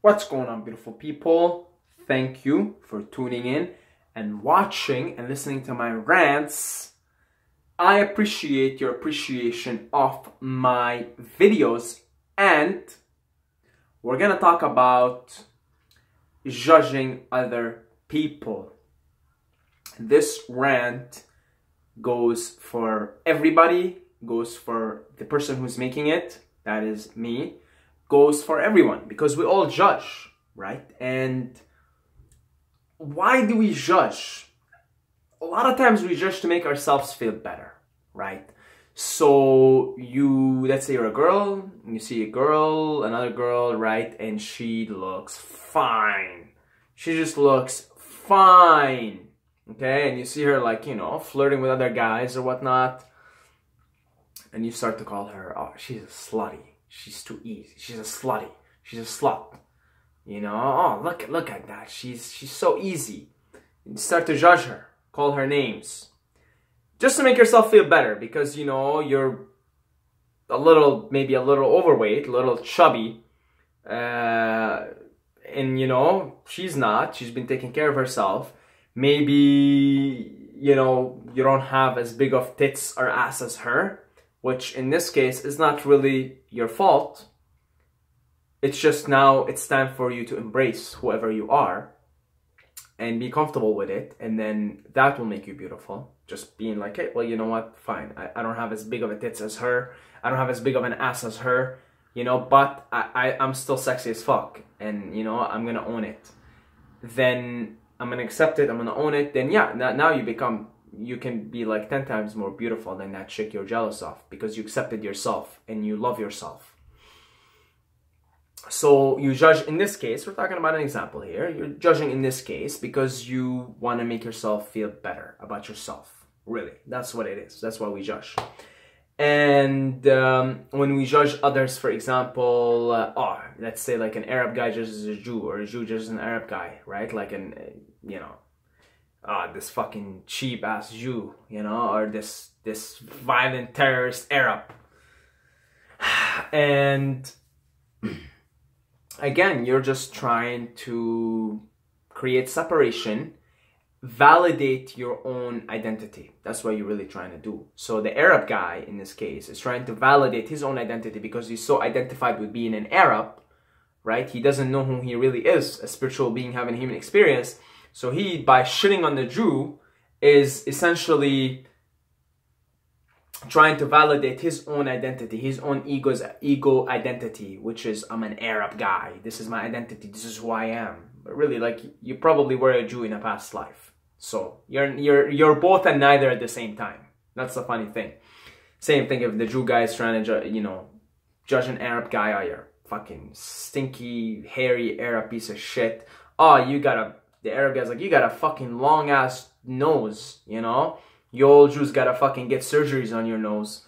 What's going on, beautiful people? Thank you for tuning in and watching and listening to my rants. I appreciate your appreciation of my videos, and we're gonna talk about judging other people. This rant goes for everybody, goes for the person who's making it, that is me, goes for everyone, because we all judge, right? And why do we judge? A lot of times we judge to make ourselves feel better, right? So let's say you're a girl, you see a girl, another girl, right? And she looks fine. She just looks fine, okay? And you see her like, flirting with other guys or whatnot. And you start to call her, oh, she's a slutty. She's too easy. She's a slutty. She's a slut. Oh, look at that. She's so easy. You start to judge her, call her names, just to make yourself feel better, because you're maybe a little overweight, a little chubby, and she's not. She's been taking care of herself. Maybe you don't have as big of tits or ass as her, which in this case is not really your fault. It's just now it's time for you to embrace whoever you are and be comfortable with it, and then that will make you beautiful. Just being like, hey, well, you know what, fine, I don't have as big of a tits as her, I don't have as big of an ass as her, but I'm still sexy as fuck, and I'm gonna own it. Then I'm gonna accept it, I'm gonna own it. Then yeah, now you can be like 10 times more beautiful than that chick you're jealous of, because you accepted yourself and you love yourself. So you judge in this case, we're talking about an example here, you're judging in this case because you want to make yourself feel better about yourself. Really, that's what it is. That's why we judge. And when we judge others, for example, let's say like an Arab guy judges a Jew, or a Jew judges an Arab guy, right? Like this fucking cheap ass Jew, or this violent terrorist Arab. And again, you're just trying to create separation, validate your own identity. That's what you're really trying to do. So the Arab guy in this case is trying to validate his own identity because he's so identified with being an Arab, right? He doesn't know who he really is, a spiritual being having a human experience. So he, by shitting on the Jew, is essentially trying to validate his own identity, his own ego identity, which is, I'm an Arab guy. This is my identity. This is who I am. But really, like, you probably were a Jew in a past life. So you're both and neither at the same time. That's the funny thing. Same thing if the Jew guy is trying to, judge an Arab guy. Oh, you're fucking stinky, hairy Arab piece of shit. Oh, the Arab guy's like, you got a fucking long ass nose, You old Jews gotta fucking get surgeries on your nose.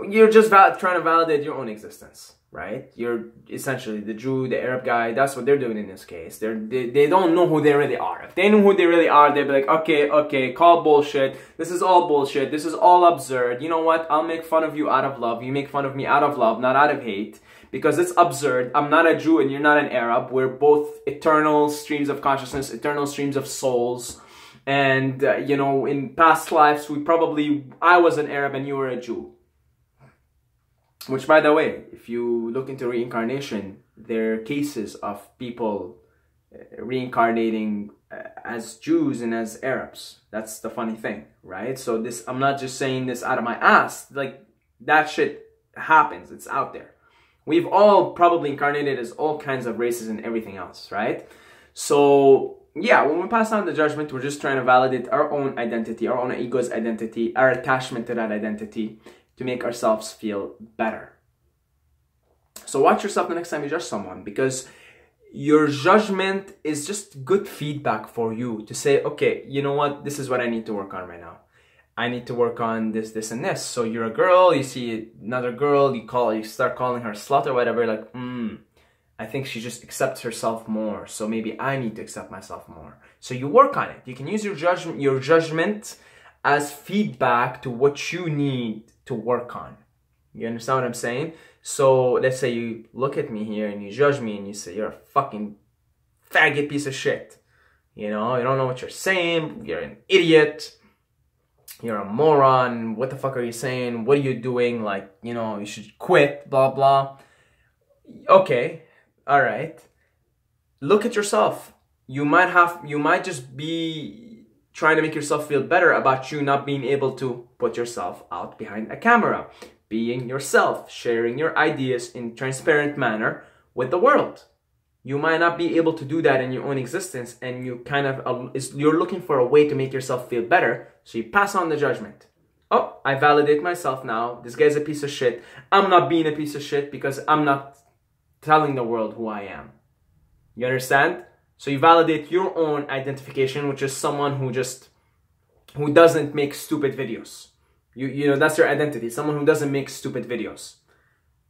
You're just trying to validate your own existence, right? You're essentially the Jew, the Arab guy. That's what they're doing in this case. They don't know who they really are. If they knew who they really are, they'd be like, okay, call bullshit. This is all bullshit. This is all absurd. You know what? I'll make fun of you out of love. You make fun of me out of love, not out of hate. Because it's absurd. I'm not a Jew and you're not an Arab. We're both eternal streams of consciousness, eternal streams of souls. And, in past lives, I was an Arab and you were a Jew. Which, by the way, if you look into reincarnation, there are cases of people reincarnating as Jews and as Arabs. That's the funny thing, right? So I'm not just saying this out of my ass. Like, that shit happens. It's out there. We've all probably incarnated as all kinds of races and everything else, right? So yeah, when we pass on the judgment, we're just trying to validate our own identity, our own ego's identity, our attachment to that identity, to make ourselves feel better. So watch yourself the next time you judge someone, because your judgment is just good feedback for you to say, okay, you know what, this is what I need to work on right now. I need to work on this, this, and this. So you're a girl, you see another girl, you start calling her slut or whatever, like, I think she just accepts herself more, so maybe I need to accept myself more. So you work on it. You can use your judgment as feedback to what you need to work on. You understand what I'm saying? So let's say you look at me here and you judge me and you say, you're a fucking faggot piece of shit. You know, you don't know what you're saying. You're an idiot. You're a moron. What the fuck are you saying? What are you doing? Like, you know, you should quit, blah, blah. Okay, all right. Look at yourself. You might just be trying to make yourself feel better about you not being able to put yourself out behind a camera, being yourself, sharing your ideas in a transparent manner with the world. You might not be able to do that in your own existence, and you kind of you're looking for a way to make yourself feel better, so you pass on the judgment. Oh, I validate myself now. This guy's a piece of shit. I'm not being a piece of shit because I'm not telling the world who I am. You understand? So you validate your own identification, which is someone who doesn't make stupid videos. You know, that's your identity. Someone who doesn't make stupid videos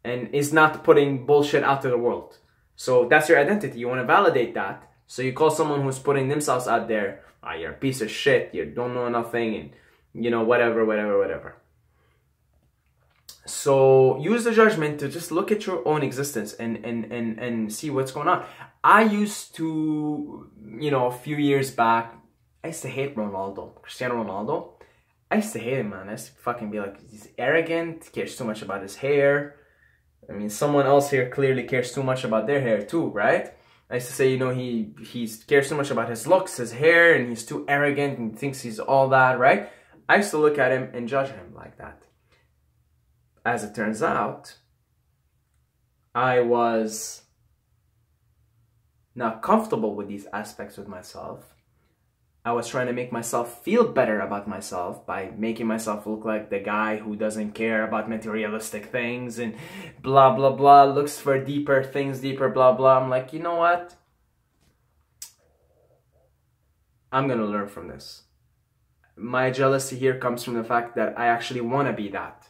and is not putting bullshit out to the world. So that's your identity. You want to validate that. So you call someone who's putting themselves out there, you're a piece of shit, you don't know nothing, and you know, whatever. So use the judgment to just look at your own existence and see what's going on. I used to, you know, a few years back, I used to hate Ronaldo, Cristiano Ronaldo. I used to hate him, man. I used to fucking be like, he's arrogant, cares too much about his hair. I mean, someone else here clearly cares too much about their hair too, right? I used to say, you know, he cares too much about his looks, his hair, and he's too arrogant and thinks he's all that, right? I used to look at him and judge him like that. As it turns out, I was not comfortable with these aspects of myself. I was trying to make myself feel better about myself by making myself look like the guy who doesn't care about materialistic things and blah, blah, blah, looks for deeper things, deeper, blah, blah. I'm like, you know what? I'm going to learn from this. My jealousy here comes from the fact that I actually want to be that.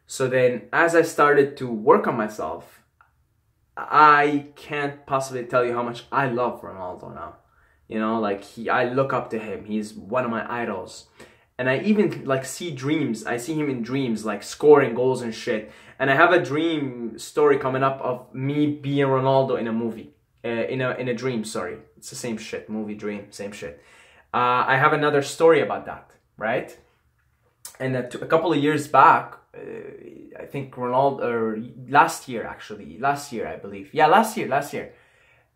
So then as I started to work on myself, I can't possibly tell you how much I love Ronaldo now. You know, like I look up to him. He's one of my idols. And I even like see dreams. I see him in dreams, like scoring goals and shit. And I have a dream story coming up of me being Ronaldo in a movie. In a dream, sorry. It's the same shit. Movie, dream, same shit. I have another story about that, right? And a couple of years back, I think Ronaldo, or last year I believe. Yeah, last year.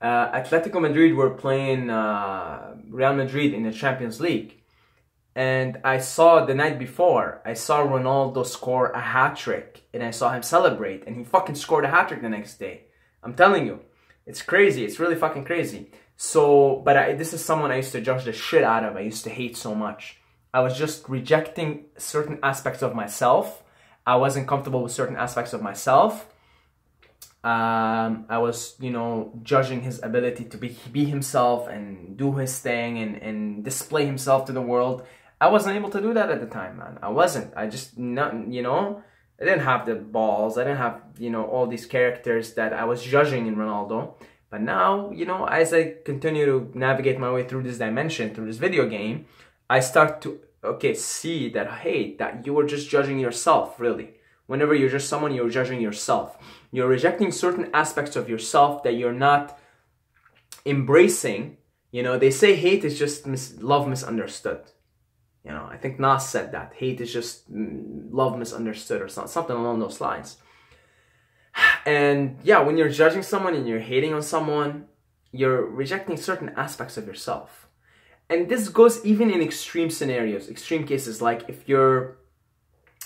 Atletico Madrid were playing Real Madrid in the Champions League. And I saw the night before, I saw Ronaldo score a hat-trick. And I saw him celebrate. And he fucking scored a hat-trick the next day. I'm telling you. It's crazy. It's really fucking crazy. So, but this is someone I used to judge the shit out of. I used to hate so much. I was just rejecting certain aspects of myself. I wasn't comfortable with certain aspects of myself. I was, you know, judging his ability to be himself and do his thing and display himself to the world. I wasn't able to do that at the time, man. I wasn't. I just, not, you know, I didn't have the balls. I didn't have, you know, all these characters that I was judging in Ronaldo. But now, you know, as I continue to navigate my way through this dimension, through this video game, I start to, okay, see that, hey, that you were just judging yourself, really. Whenever you're just someone, you're judging yourself. You're rejecting certain aspects of yourself that you're not embracing. You know, they say hate is just love misunderstood. You know, I think Nas said that. Hate is just love misunderstood or something along those lines. And yeah, when you're judging someone and you're hating on someone, you're rejecting certain aspects of yourself. And this goes even in extreme scenarios, extreme cases, like if you're,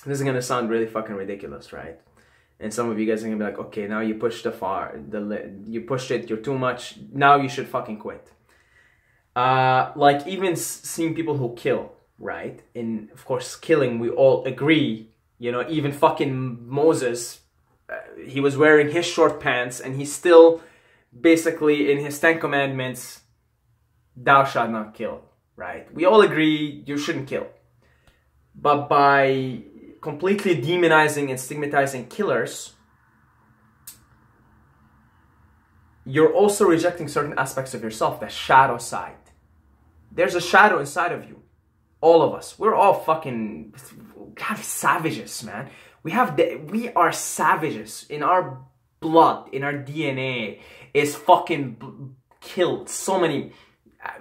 this is going to sound really fucking ridiculous, right? And some of you guys are going to be like, okay, now you pushed you pushed it, you're too much, now you should fucking quit. Like even seeing people who kill, right? And of course, killing, we all agree, you know, even fucking Moses, he was wearing his short pants and he's still basically in his 10 commandments, thou shalt not kill, right? We all agree you shouldn't kill. But by completely demonizing and stigmatizing killers, you're also rejecting certain aspects of yourself, the shadow side. There's a shadow inside of you. All of us. We're all fucking savages, man. We are savages. In our blood, in our DNA is fucking killed so many.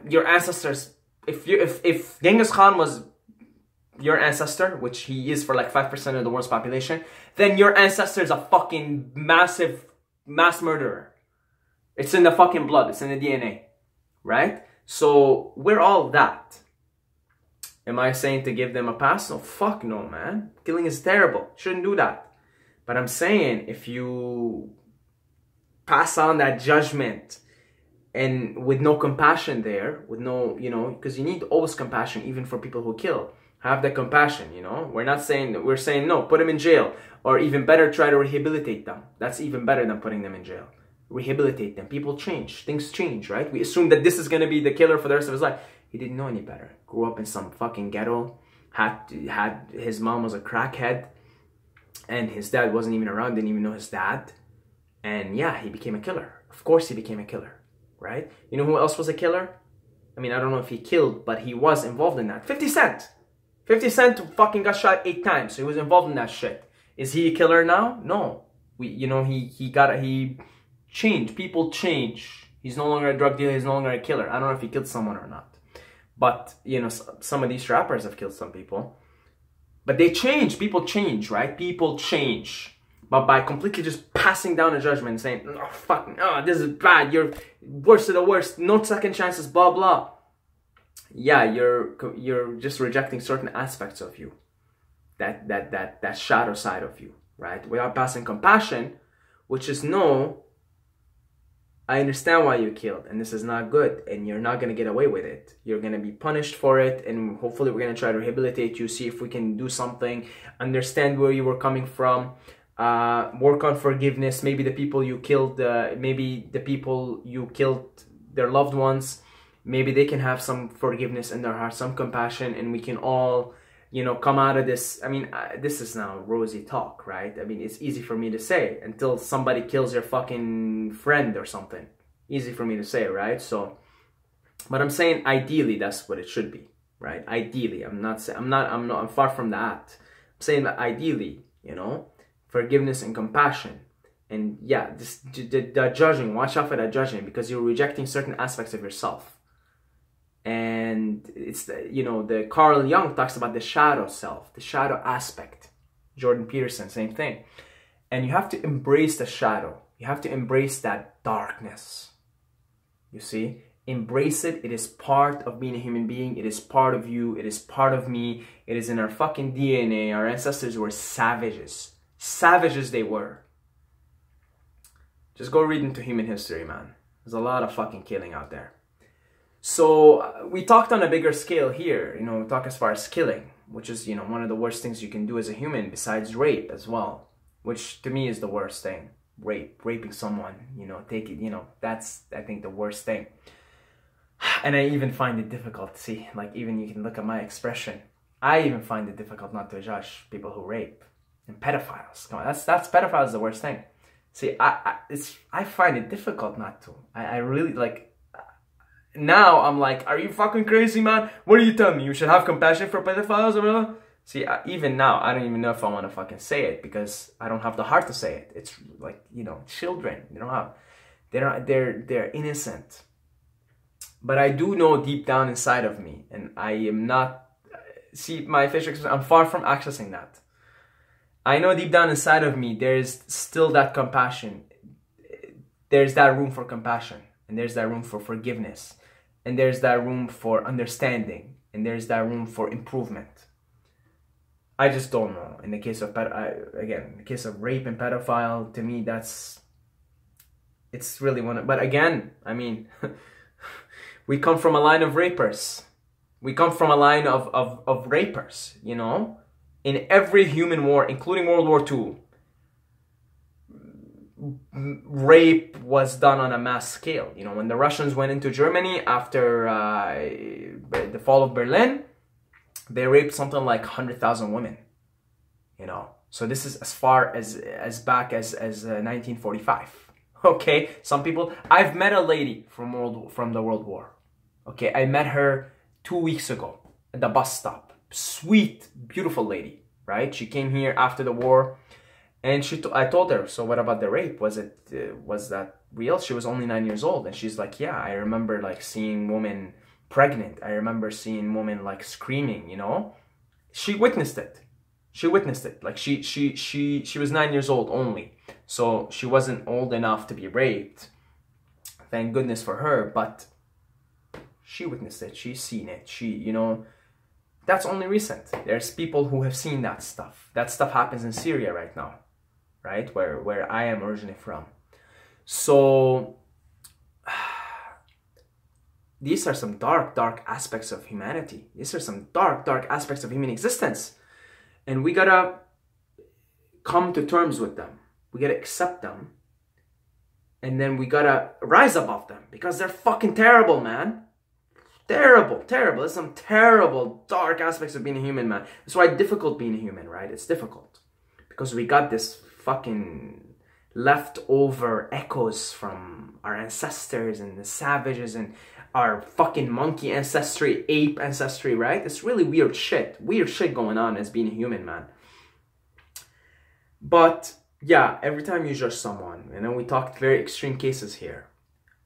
Your ancestors, if Genghis Khan was your ancestor, which he is for like 5% of the world's population, then your ancestor is a fucking massive mass murderer. It's in the fucking blood. It's in the DNA, right? So we're all that. Am I saying to give them a pass? No, fuck no, man. Killing is terrible. Shouldn't do that. But I'm saying if you pass on that judgment and with no compassion there, with no, you know, because you need always compassion even for people who kill. Have the compassion, you know. We're not saying that. We're saying no, put them in jail. Or even better, try to rehabilitate them. That's even better than putting them in jail. Rehabilitate them. People change. Things change, right? We assume that this is going to be the killer for the rest of his life. He didn't know any better. Grew up in some fucking ghetto. Had his mom was a crackhead. And his dad wasn't even around. Didn't even know his dad. And yeah, he became a killer. Of course he became a killer, right? You know who else was a killer? I mean, I don't know if he killed, but he was involved in that. 50 Cent. 50 Cent fucking got shot 8 times, so he was involved in that shit. Is he a killer now? No. He changed. People change. He's no longer a drug dealer. He's no longer a killer. I don't know if he killed someone or not. But, you know, some of these rappers have killed some people. But they change. People change, right? People change. But by completely just passing down a judgment and saying, oh, fuck, oh, this is bad. You're worst of the worst. No second chances, blah, blah. Yeah, you're just rejecting certain aspects of you, that shadow side of you, right? Without passing compassion, which is no, I understand why you killed, and this is not good, and you're not gonna get away with it. You're gonna be punished for it, and hopefully we're gonna try to rehabilitate you, see if we can do something, understand where you were coming from, work on forgiveness. Maybe the people you killed, their loved ones. Maybe they can have some forgiveness in their heart, some compassion, and we can all, you know, come out of this. I mean, this is now rosy talk, right? I mean, it's easy for me to say until somebody kills your fucking friend or something. Easy for me to say, right? So, but I'm saying ideally that's what it should be, right? Ideally, I'm far from that. I'm saying that ideally, you know, forgiveness and compassion. And yeah, the judging, watch out for that judging, because you're rejecting certain aspects of yourself. And it's, you know, the Carl Jung talks about the shadow self, the shadow aspect. Jordan Peterson, same thing. And you have to embrace the shadow. You have to embrace that darkness. You see? Embrace it. It is part of being a human being. It is part of you. It is part of me. It is in our fucking DNA. Our ancestors were savages. Savages they were. Just go read into human history, man. There's a lot of fucking killing out there. So we talked on a bigger scale here, you know, we talk as far as killing, which is, you know, one of the worst things you can do as a human besides rape as well, which to me is the worst thing. Raping someone, you know, that's, I think, the worst thing. And I even find it difficult to see, like, even you can look at my expression. I even find it difficult not to judge people who rape and pedophiles. Come on, that's pedophiles is the worst thing. See, I find it difficult not to. I really, like, now I'm like, are you fucking crazy, man? What are you telling me? You should have compassion for pedophiles or whatever? See, even now, I don't even know if I want to fucking say it, because I don't have the heart to say it. It's like, you know, children. They're innocent. But I do know deep down inside of me, and I am not, see, my facial expression, I'm far from accessing that. I know deep down inside of me, there's still that compassion. There's that room for compassion, and there's that room for forgiveness, and there's that room for understanding, and there's that room for improvement. I just don't know. In the case of, again, in the case of rape and pedophile, to me, it's really one of, but again, I mean, we come from a line of rapers. We come from a line of rapers, you know? In every human war, including World War II, rape was done on a mass scale. You know, when the Russians went into Germany after the fall of Berlin, they raped something like 100,000 women, you know? So this is as far as back as 1945. Okay, some people, I've met a lady from the World War. Okay, I met her 2 weeks ago at the bus stop. Sweet, beautiful lady. right? She came here after the war, and I told her, so what about the rape? Was that real? She was only 9 years old, and she's like, yeah, I remember like seeing women pregnant. I remember seeing women like screaming, you know? She witnessed it. She witnessed it. Like she was 9 years old only. So she wasn't old enough to be raped. Thank goodness for her, but she witnessed it. She's seen it. You know, that's only recent. There's people who have seen that stuff. That stuff happens in Syria right now, right? Where I am originally from. So these are some dark, dark aspects of humanity. These are some dark, dark aspects of human existence. And we gotta come to terms with them. We gotta accept them. And then we gotta rise above them, because they're fucking terrible, man. Terrible, terrible. There's some terrible, dark aspects of being a human, man. That's why it's difficult being a human, right? It's difficult. Because we got this fucking leftover echoes from our ancestors and the savages and our fucking monkey ancestry, ape ancestry, right? It's really weird shit going on as being a human, man. But yeah, every time you judge someone, and then we talked very extreme cases here.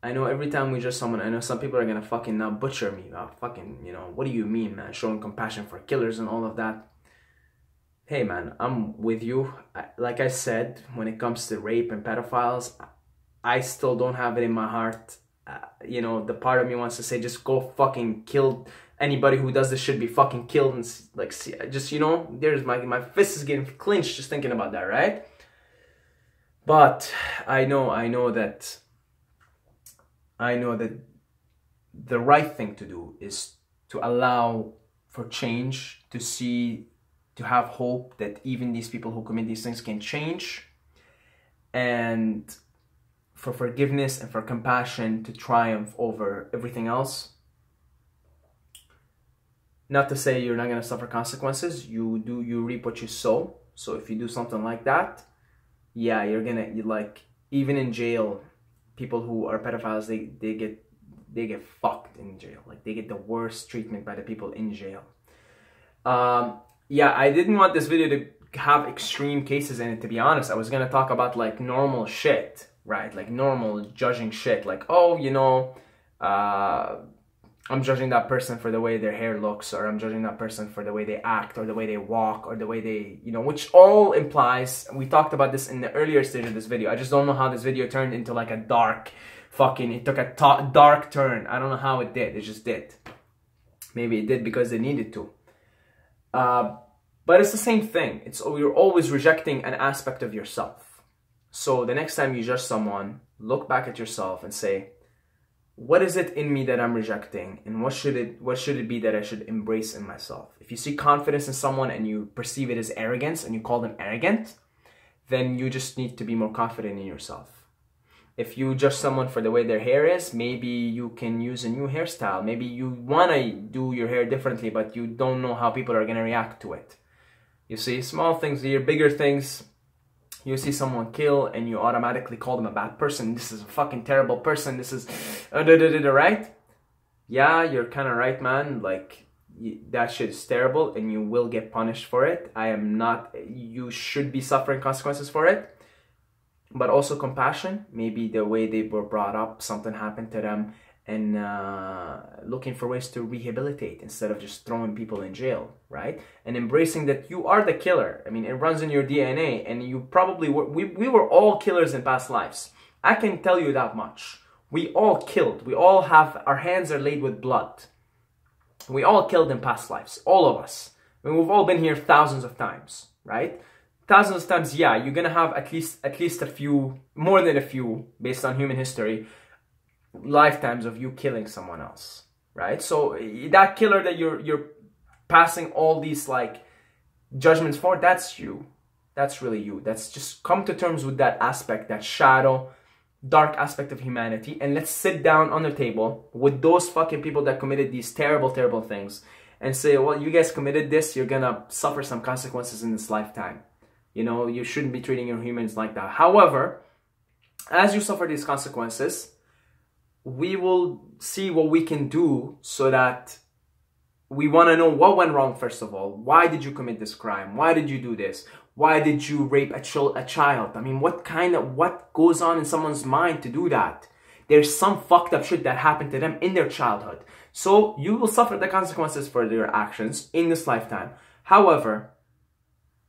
I know every time we judge someone, I know some people are gonna fucking now butcher me. Fucking, you know, what do you mean, man? Showing compassion for killers and all of that. Hey, man, I'm with you. Like I said, when it comes to rape and pedophiles, I still don't have it in my heart. You know, the part of me wants to say, just go fucking kill anybody who does this, should be fucking killed, and like, see, just, you know, there's my fist is getting clenched just thinking about that, right? But I know that the right thing to do is to allow for change, to have hope that even these people who commit these things can change, and for forgiveness and for compassion to triumph over everything else. Not to say you're not going to suffer consequences. You reap what you sow. So if you do something like that, yeah, you're like, even in jail, people who are pedophiles, they get fucked in jail. Like, they get the worst treatment by the people in jail. Yeah, I didn't want this video to have extreme cases in it, to be honest. I was gonna talk about like normal shit, right? Like normal judging shit, like, oh, you know, I'm judging that person for the way their hair looks, or I'm judging that person for the way they act, or the way they walk, or the way they, you know, which all implies, we talked about this in the earlier stage of this video. I just don't know how this video turned into like a dark fucking, it took a dark turn. I don't know how it did. It just did. Maybe it did because they needed to. But it's the same thing. You're always rejecting an aspect of yourself. So the next time you judge someone, look back at yourself and say, what is it in me that I'm rejecting, and what should it be that I should embrace in myself? If you see confidence in someone and you perceive it as arrogance and you call them arrogant, then you just need to be more confident in yourself. If you judge someone for the way their hair is, maybe you can use a new hairstyle. Maybe you want to do your hair differently, but you don't know how people are going to react to it. You see, small things, your bigger things. You see someone kill and you automatically call them a bad person. This is a fucking terrible person. This is right? Yeah, you're kind of right, man. Like, that shit is terrible and you will get punished for it. You should be suffering consequences for it. But also compassion, maybe the way they were brought up, something happened to them, and looking for ways to rehabilitate instead of just throwing people in jail, right? And embracing that you are the killer. I mean, it runs in your DNA, and you probably were, we were all killers in past lives. I can tell you that much. We all killed. We all have, our hands are laid with blood. We all killed in past lives, all of us. I mean, we've all been here thousands of times, right? Thousands of times, yeah, you're gonna have at least a few, more than a few, based on human history, lifetimes of you killing someone else, right? So that killer that you're passing all these like judgments for, that's you. That's really you. That's just come to terms with that aspect, that shadow, dark aspect of humanity, and let's sit down on the table with those fucking people that committed these terrible, terrible things and say, well, you guys committed this, you're gonna suffer some consequences in this lifetime. You know, you shouldn't be treating your humans like that. However, as you suffer these consequences, we will see what we can do so that we want to know what went wrong, first of all. Why did you commit this crime? Why did you do this? Why did you rape a child? I mean, what goes on in someone's mind to do that? There's some fucked up shit that happened to them in their childhood. So you will suffer the consequences for your actions in this lifetime. However,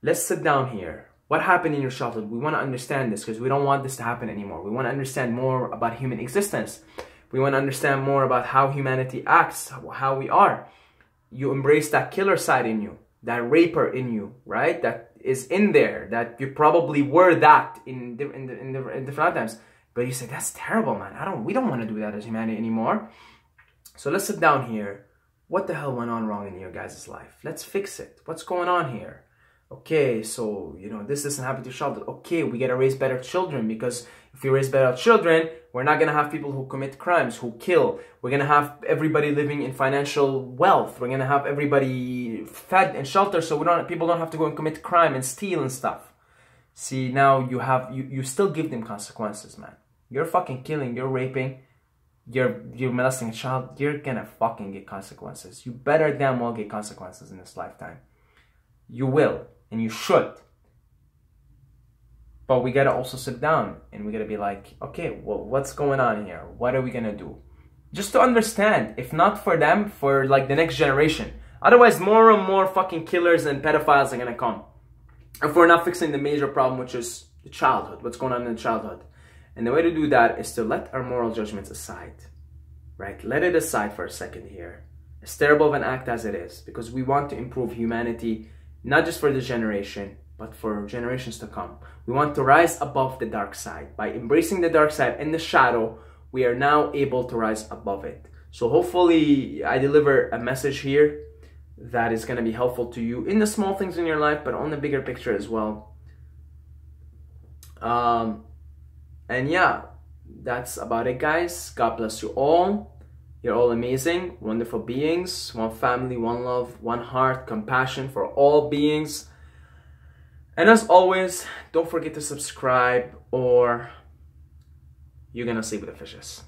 let's sit down here. What happened in your childhood? We want to understand this because we don't want this to happen anymore. We want to understand more about human existence. We want to understand more about how humanity acts, how we are. You embrace that killer side in you, that raper in you, right? That is in there, that you probably were that in different lifetimes. But you say, that's terrible, man. We don't want to do that as humanity anymore. So let's sit down here. What the hell went on wrong in your guys' life? Let's fix it. What's going on here? Okay, so, this doesn't happen to childhood. Okay, we gotta raise better children, because if we raise better children, we're not gonna have people who commit crimes, who kill. We're gonna have everybody living in financial wealth. We're gonna have everybody fed and sheltered, so people don't have to go and commit crime and steal and stuff. See, now you still give them consequences, man. You're fucking killing, you're raping, you're molesting a child, you're gonna fucking get consequences. You better damn well get consequences in this lifetime. You will, and you should. But we gotta also sit down and we gotta be like, okay, well, what's going on here? What are we gonna do? Just to understand, if not for them, for like the next generation. Otherwise, more and more fucking killers and pedophiles are gonna come. If we're not fixing the major problem, which is the childhood, what's going on in the childhood. And the way to do that is to let our moral judgments aside, right? Let it aside for a second here. As terrible of an act as it is, because we want to improve humanity, not just for this generation, but for generations to come. We want to rise above the dark side. By embracing the dark side and the shadow, we are now able to rise above it. So hopefully I deliver a message here that is going to be helpful to you in the small things in your life, but on the bigger picture as well. And yeah, that's about it, guys. God bless you all. You're all amazing, wonderful beings. One family, one love, one heart, compassion for all beings. And as always, don't forget to subscribe or you're gonna sleep with the fishes.